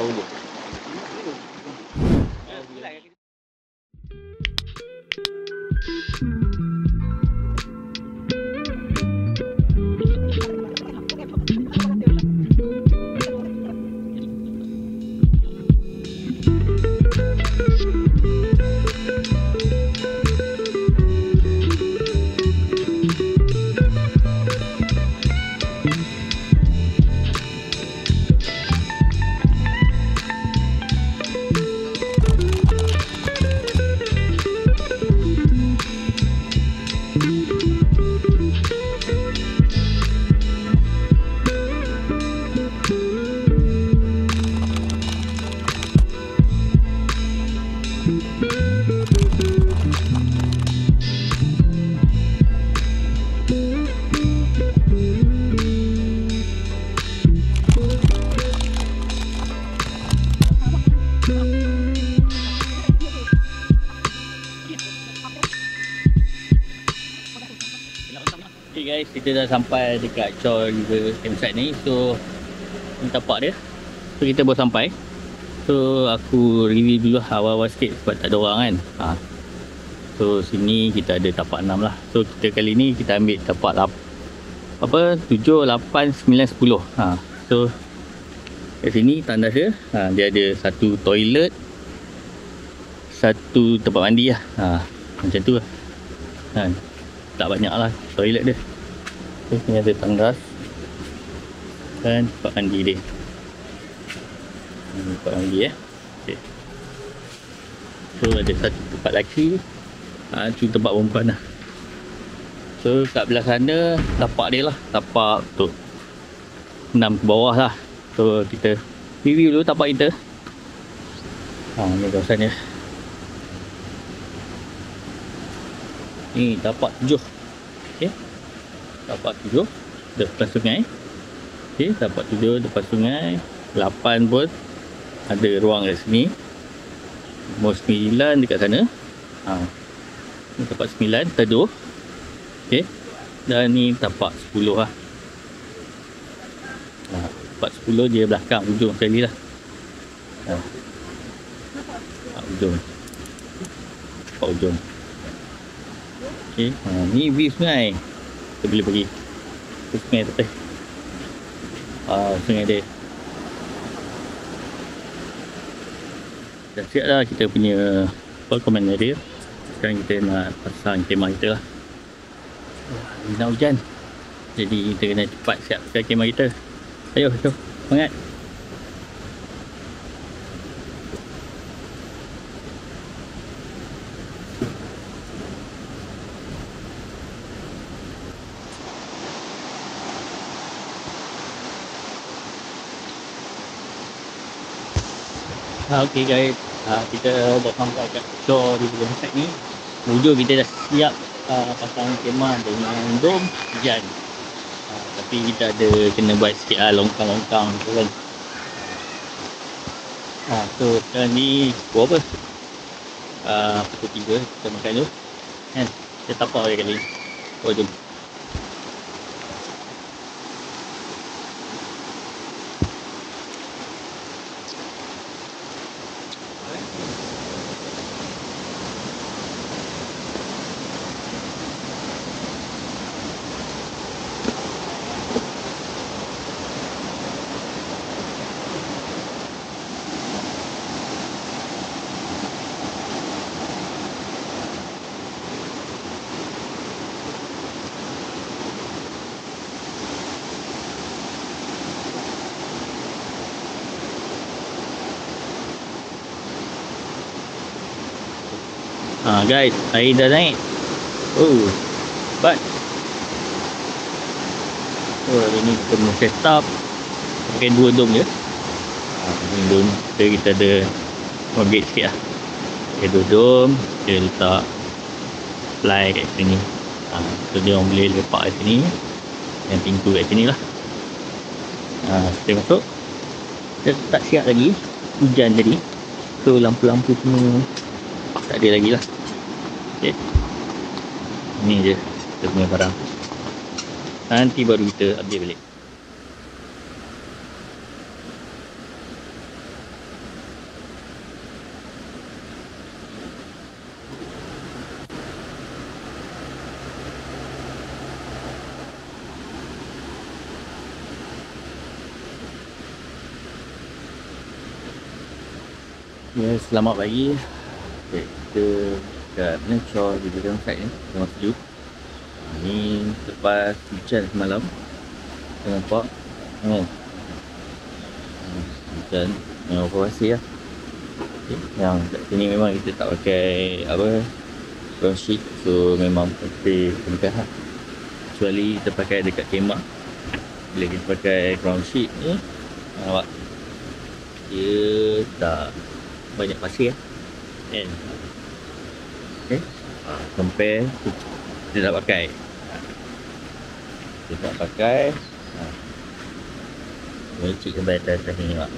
kau dulu. Okay guys, kita dah sampai dekat Chor River campsite ni. So ni tapak dia. So kita baru sampai. So aku review dulu awal-awal sikit sebab tak ada orang kan. So sini kita ada tapak 6 lah. So kita kali ni kita ambil tapak 7, 8, 9, 10. So kat sini tandas dia. Dia ada satu toilet, satu tempat mandi lah. Macam tu lah. Tak banyak lah toilet dia. So, sini ada tandas dan tempat mandi dia. Tempat mandi okay. So ada satu tempat lelaki, tu tempat perempuan lah. So kat belah sana tapak dia lah, tapak tu 6 ke bawah lah. So kita review dulu tapak kita. Ni kawasan dia. Ni tapak 7. Okey. Tapak 7 depan sungai. Okey, tapak 7 depan sungai. 8 pun ada ruang kat sini. Nombor 9 dekat sana. Ni tapak 9 teduh. Okey. Dan ni tapak 10 lah. Tapak 10 dia belakang ujung sekali lah. Ujung. Tapak ujung. Okay. Ni view sungai. Kita boleh pergi ke sungai tepi. Sungai dia. Dah siap dah kita punya command area. Sekarang kita nak pasang kemah kita lah. Nak hujan, jadi kita kena cepat siapkan kemah kita. Ayo, semangat. Okay guys, kita dah sampai kat Chor River campsite ni. Hujung kita dah siap pasang kemah dengan dom hujan. Tapi kita ada kena buat sikit longkang-longkang tu kan. So sekarang ni pukul apa? Pukul 3 kita makan dulu kan. Kita tapak kali ni. Jom. Guys, air dah naik. But hari ni kita mau set up pakai 2 dom je. Ni dom kita ada upgrade sikit lah. Pakai 2 dom, kita letak fly kat sini. So dia orang boleh lepak kat sini. Yang pintu kat sini lah. Kita masuk. Kita tak siap lagi, hujan tadi. So lampu-lampu semua tak ada lagi lah. Okay. Ni je kita punya barang. Nanti baru kita update balik. Ya, selamat pagi. Okay, kita kat mana Shore di belakang side ni, tengah sejuk. Ni lepas hujan semalam. Tengok nampak. Hujan yang overwasi lah. Okay. Yang kat sini memang kita tak pakai apa ground sheet, so memang pakai kempen lah. Kecuali kita pakai dekat kemah. Bila kita pakai ground sheet ni, nampak dia tak banyak pasir kan. Okay, compare kita tak pakai, kita tak pakai. Cik sampai atas ni tengok.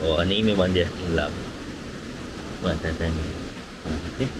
Oh, ni memang dia gelap atas ni. Okay.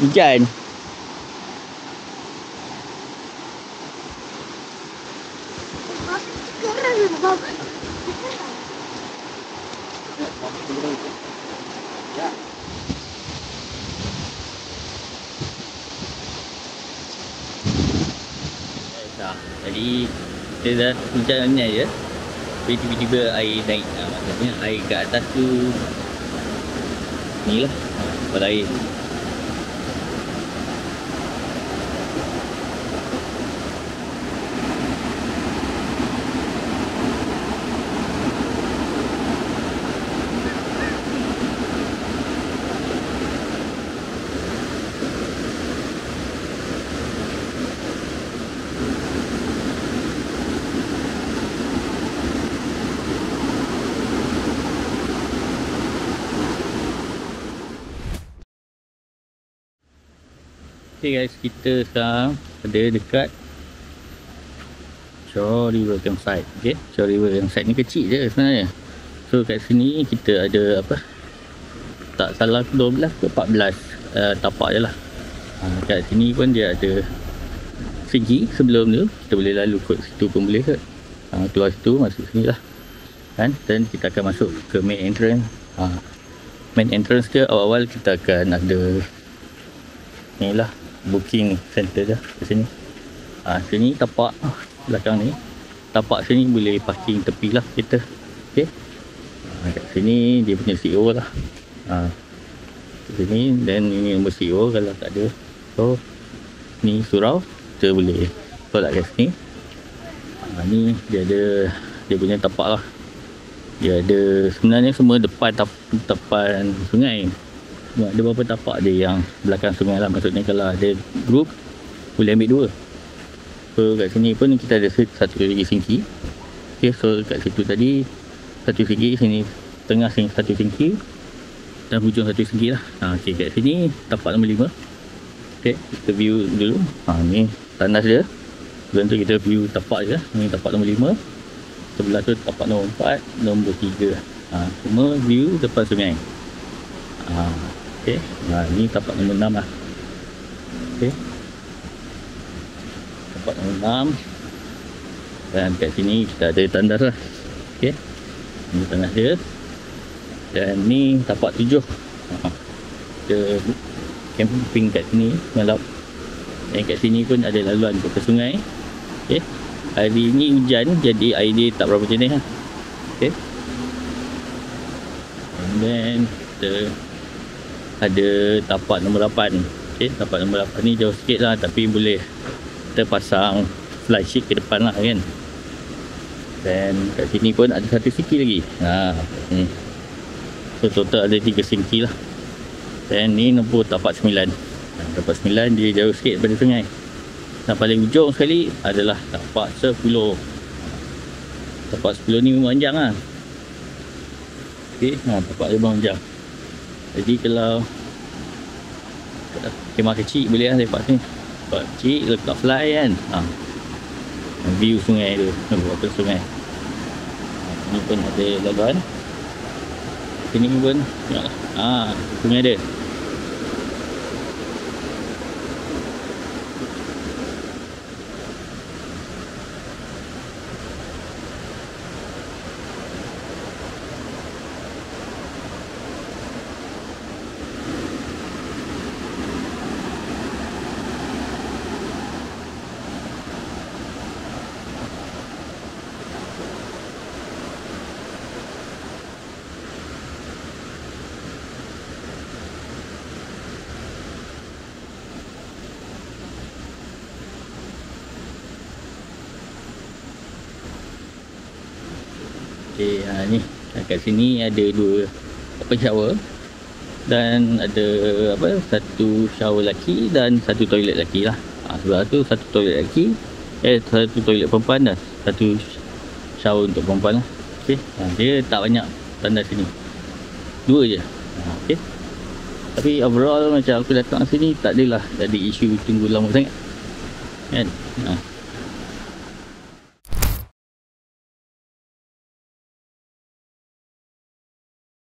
Hujan. Jadi kita dah hujan ni je, tiba-tiba air naik. Maksudnya air kat atas tu ni lah, pada air. Okay guys, kita sekarang ada dekat Shore River Campsite. Okay, Shore River Campsite ni kecil je sebenarnya. So kat sini kita ada apa, tak salah 12 ke 14 tapak je lah. Kat sini pun dia ada segi sebelum tu, kita boleh lalu kot situ pun boleh kot. Keluar situ, masuk sini lah kan. Dan kita akan masuk ke main entrance. Main entrance dia awal-awal kita akan ada ni lah, booking center dah ke sini. Sini tapak belakang ni, tapak sini boleh parking tepi lah kita. Okay, kat sini dia punya CEO lah. Sini, dan ini nombor CEO kalau tak ada. So ni surau, kita boleh tolak kat sini. Ni dia ada dia punya tapak lah. Dia ada sebenarnya semua depan depan sungai. Ada beberapa tapak dia yang belakang sungai lah. Maksudnya kalau ada group boleh ambil dua. So kat sini pun kita ada satu lagi singki. Okay, so kat situ tadi satu singki, sini tengah sini satu singki, dan hujung satu singki lah. Okay, kat sini tapak nombor 5. Okay, kita view dulu. Ni tandas dia. Sebelum tu kita view tapak je. Ni tapak nombor 5. Sebelah tu tapak nombor 4, nombor 3. Semua view depan sungai. Okay, ni tapak nombor 6 lah. Okay, tapak nombor 6. Dan kat sini kita ada tandas lah. Okay, ni tandas dia. Dan ni tapak 7. Kita camping kat sini malam. Dan kat sini pun ada laluan ke sungai. Okey. Hari ni hujan jadi air dia tak berapa jernih lah. Okey. And then kita ada tapak nombor 8. Okey, tapak nombor 8 ni jauh sikit lah, tapi boleh kita pasang flysheet ke depan lah kan. Dan kat sini pun ada satu sinki lagi. Ni. So total ada 3 sinki lah. Dan ni nombor tapak 9. Tapak 9 dia jauh sikit daripada sungai. Dan paling ujung sekali adalah tapak 10. Tapak 10 ni memang panjang lah. Okey, tapak dia memang panjang. Jadi kalau kemah kecil boleh lah lepak sini. Lepak kecil letak fly kan. View sungai tu, berapa sungai. Ni pun ada laluan. Sini pun sungai dia. Okey, ni kat sini ada 2 shower dan ada satu shower lelaki dan satu toilet lelaki lah. Sebelah tu satu toilet lelaki, satu toilet perempuan dan satu shower untuk perempuan lah. Okey, dia tak banyak tandas sini, 2 je. Okey, tapi overall macam aku datang sini tak adalah jadi isu tunggu lama sangat kan.